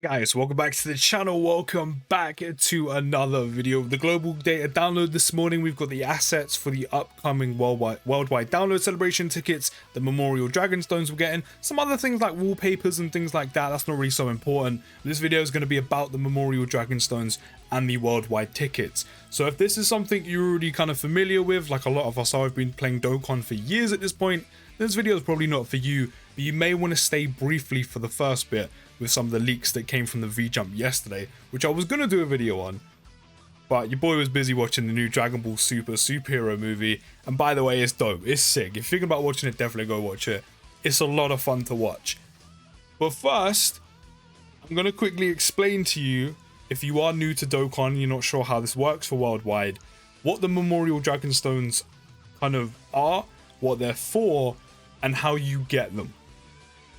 Guys, welcome back to the channel. Welcome back to another video of the global data download. This morning we've got the assets for the upcoming worldwide download celebration tickets, the memorial dragonstones we're getting, some other things like wallpapers and things like that. That's not really so important. This video is going to be about the memorial dragonstones and the worldwide tickets. So if this is something you're already kind of familiar with, like a lot of us are, I've been playing Dokkan for years at this point, this video is probably not for you, but you may want to stay briefly for the first bit with some of the leaks that came from the V-Jump yesterday, which I was going to do a video on, but your boy was busy watching the new Dragon Ball Super superhero movie, and by the way, it's dope, it's sick. If you're thinking about watching it, definitely go watch it. It's a lot of fun to watch. But first, I'm going to quickly explain to you, if you are new to Dokkan and you're not sure how this works for worldwide, what the Memorial Dragonstones kind of are, what they're for, and how you get them.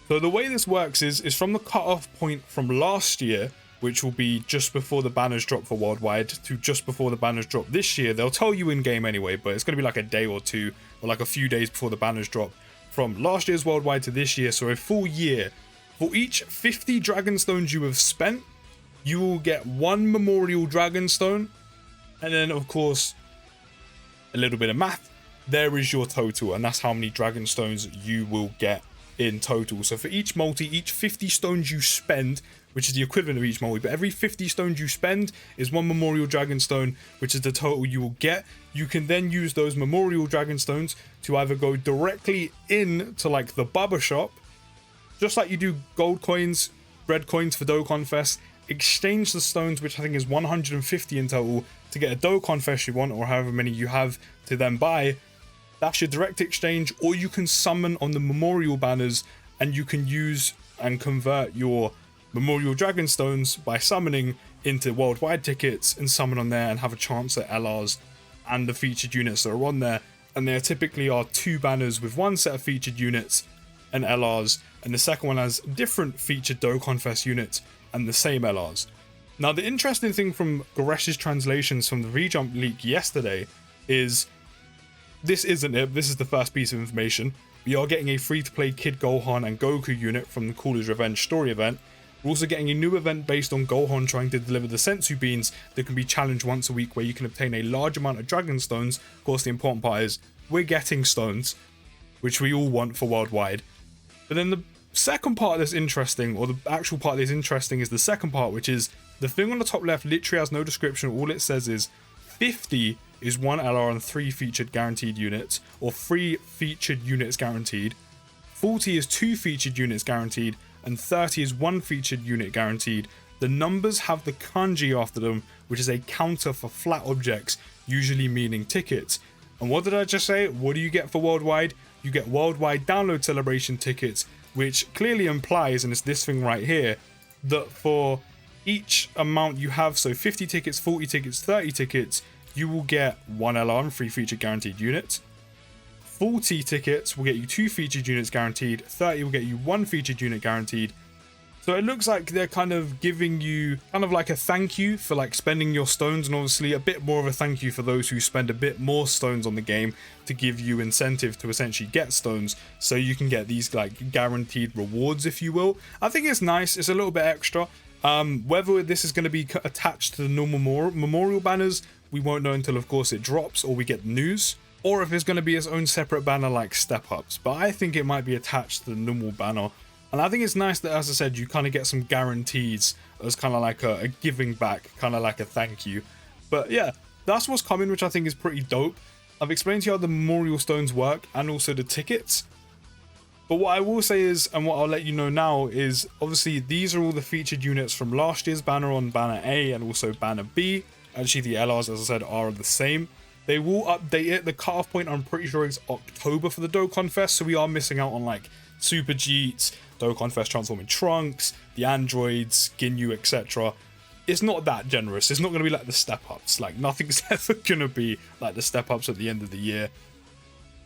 So the way this works is from the cutoff point from last year, which will be just before the banners drop for worldwide, to just before the banners drop this year. They'll tell you in game anyway, but it's going to be like a day or two, or like a few days before the banners drop. From last year's worldwide to this year, so a full year. For each 50 dragonstones you have spent, you will get one memorial dragonstone, and then of course a little bit of math. There is your total, and that's how many dragonstones you will get in total. So for each multi, each 50 stones you spend, which is the equivalent of each multi, but every 50 stones you spend is one memorial dragonstone, which is the total you will get. You can then use those memorial dragonstones to either go directly in to like the barber shop, just like you do gold coins, red coins for Dokkan Fest, exchange the stones, which I think is 150 in total, to get a Dokkan Fest you want, or however many you have to then buy. That's your direct exchange, or you can summon on the memorial banners, and you can use and convert your memorial dragonstones by summoning into worldwide tickets and summon on there and have a chance at LRs and the featured units that are on there. And there typically are two banners with one set of featured units and LRs, and the second one has different featured Dokkan Fest units and the same LRs. Now the interesting thing from Goresh's translations from the V-Jump leak yesterday is, this isn't it, this is the first piece of information. We are getting a free-to-play Kid Gohan and Goku unit from the Cooler's Revenge story event. We're also getting a new event based on Gohan trying to deliver the Sensu beans that can be challenged once a week, where you can obtain a large amount of Dragon Stones. Of course, the important part is we're getting stones, which we all want for worldwide. But then the second part that's interesting, or the actual part that's interesting, is the second part, which is the thing on the top left literally has no description. All it says is 50 is 1 LR and 3 featured guaranteed units, or 3 featured units guaranteed. 40 is 2 featured units guaranteed, and 30 is 1 featured unit guaranteed. The numbers have the kanji after them, which is a counter for flat objects, usually meaning tickets. And what did I just say? What do you get for worldwide? You get worldwide download celebration tickets, which clearly implies, and it's this thing right here, that for each amount you have, so 50 tickets, 40 tickets, 30 tickets, you will get 1 LR and 3 featured guaranteed units. 40 tickets will get you 2 featured units guaranteed. 30 will get you 1 featured unit guaranteed. So it looks like they're kind of giving you kind of like a thank you for like spending your stones, and obviously a bit more of a thank you for those who spend a bit more stones on the game, to give you incentive to essentially get stones, so you can get these like guaranteed rewards, if you will. I think it's nice. It's a little bit extra. Whether this is going to be attached to the normal memorial banners, we won't know until of course it drops or we get news, or if it's going to be its own separate banner like step ups. But I think it might be attached to the normal banner, and I think it's nice that, as I said, you kind of get some guarantees as kind of like a giving back, kind of like a thank you. But yeah, that's what's coming, which I think is pretty dope. I've explained to you how the memorial stones work and also the tickets. But what I will say is, and what I'll let you know now is, obviously these are all the featured units from last year's banner on banner A and also banner B. Actually, the LRs, as I said, are the same. They will update it. The cutoff point, I'm pretty sure, is October for the Dokkan Fest, so we are missing out on like Super Jeets, Dokkan Fest transforming Trunks, the androids, Ginyu, etc. It's not that generous. It's not going to be like the step-ups. Like, nothing's ever going to be like the step-ups at the end of the year.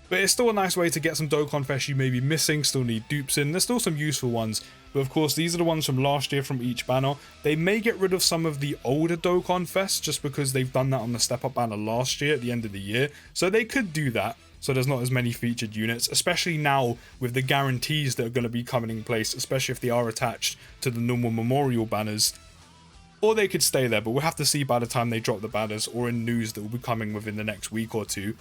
But it's still a nice way to get some Dokkan Fest you may be missing, still need dupes in. There's still some useful ones. But of course, these are the ones from last year from each banner. They may get rid of some of the older Dokkan Fest, just because they've done that on the Step Up banner last year at the end of the year. So they could do that. so there's not as many featured units, especially now with the guarantees that are going to be coming in place, especially if they are attached to the normal memorial banners. Or they could stay there, but we'll have to see by the time they drop the banners or in news that will be coming within the next week or two.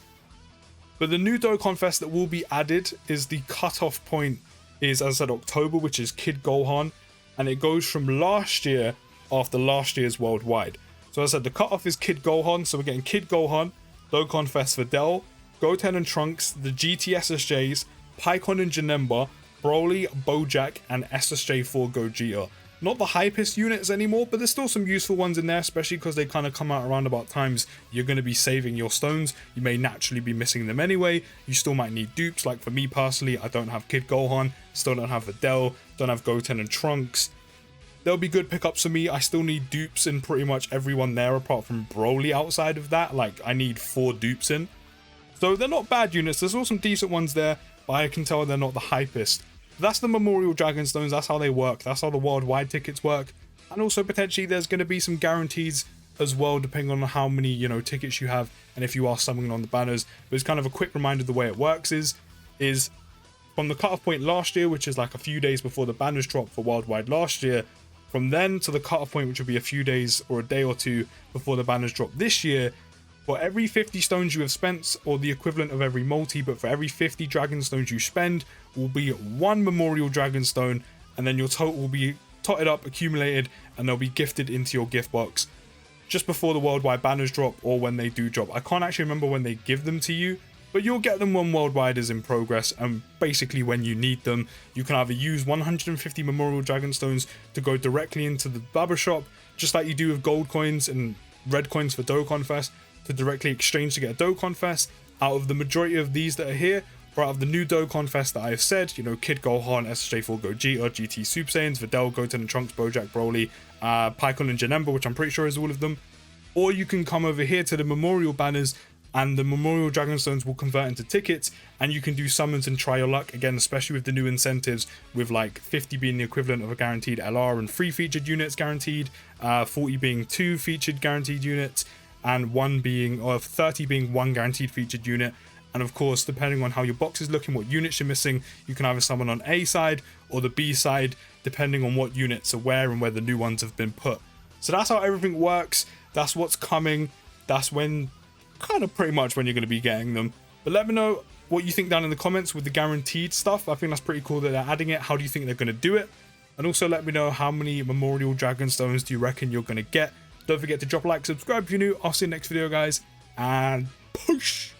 But the new Dokkan Fest that will be added is the cutoff point is, as I said, October, which is Kid Gohan, and it goes from last year after last year's worldwide. So as I said, the cutoff is Kid Gohan, so we're getting Kid Gohan, Dokkan Fest for Videl, Goten and Trunks, the GT SSJs, Pikkon and Janemba, Broly, Bojack, and SSJ4 Gogeta. Not the hypest units anymore, but there's still some useful ones in there, especially because they kind of come out around about times you're going to be saving your stones. You may naturally be missing them anyway. You still might need dupes. Like for me personally, I don't have Kid Gohan, still don't have Videl, don't have Goten and Trunks. There'll be good pickups for me. I still need dupes in pretty much everyone there apart from Broly. Outside of that, like I need 4 dupes in. So they're not bad units. There's also some decent ones there, but I can tell they're not the hypest. That's the Memorial Dragonstones, that's how they work, that's how the worldwide tickets work, and also potentially there's going to be some guarantees as well depending on how many, you know, tickets you have and if you are summoning on the banners. But it's kind of a quick reminder, the way it works is from the cutoff point last year, which is like a few days before the banners dropped for worldwide last year, from then to the cutoff point, which will be a few days or a day or two before the banners drop this year, for every 50 stones you have spent, or the equivalent of every multi, but for every 50 dragon stones you spend, will be 1 Memorial Dragonstone, and then your total will be totted up, accumulated, and they'll be gifted into your gift box just before the worldwide banners drop or when they do drop. I can't actually remember when they give them to you, but you'll get them when worldwide is in progress, and basically when you need them. You can either use 150 Memorial Dragonstones to go directly into the barber shop, just like you do with gold coins and red coins for Dokkan Fest, to directly exchange to get a Dokkan Fest. Out of the majority of these that are here, or out of the new Dokkan Fest that I have said, you know, Kid Gohan, SSJ4 Gogeta, GT Super Saiyans, Videl, Goten and Trunks, Bojack, Broly, Pikkon and Janemba, which I'm pretty sure is all of them. Or you can come over here to the Memorial banners, and the Memorial Dragonstones will convert into tickets, and you can do summons and try your luck again, especially with the new incentives, with like 50 being the equivalent of a guaranteed LR and 3 featured units guaranteed, 40 being 2 featured guaranteed units, and 30 being 1 guaranteed featured unit. And of course, depending on how your box is looking, what units you're missing, you can either summon on A side or the B side, depending on what units are where and where the new ones have been put. So that's how everything works. That's what's coming. That's when, kind of pretty much when you're going to be getting them. But let me know what you think down in the comments with the guaranteed stuff. I think that's pretty cool that they're adding it. How do you think they're going to do it? And also let me know how many Memorial Dragonstones do you reckon you're going to get. Don't forget to drop a like, subscribe if you're new. I'll see you next video, guys, and push!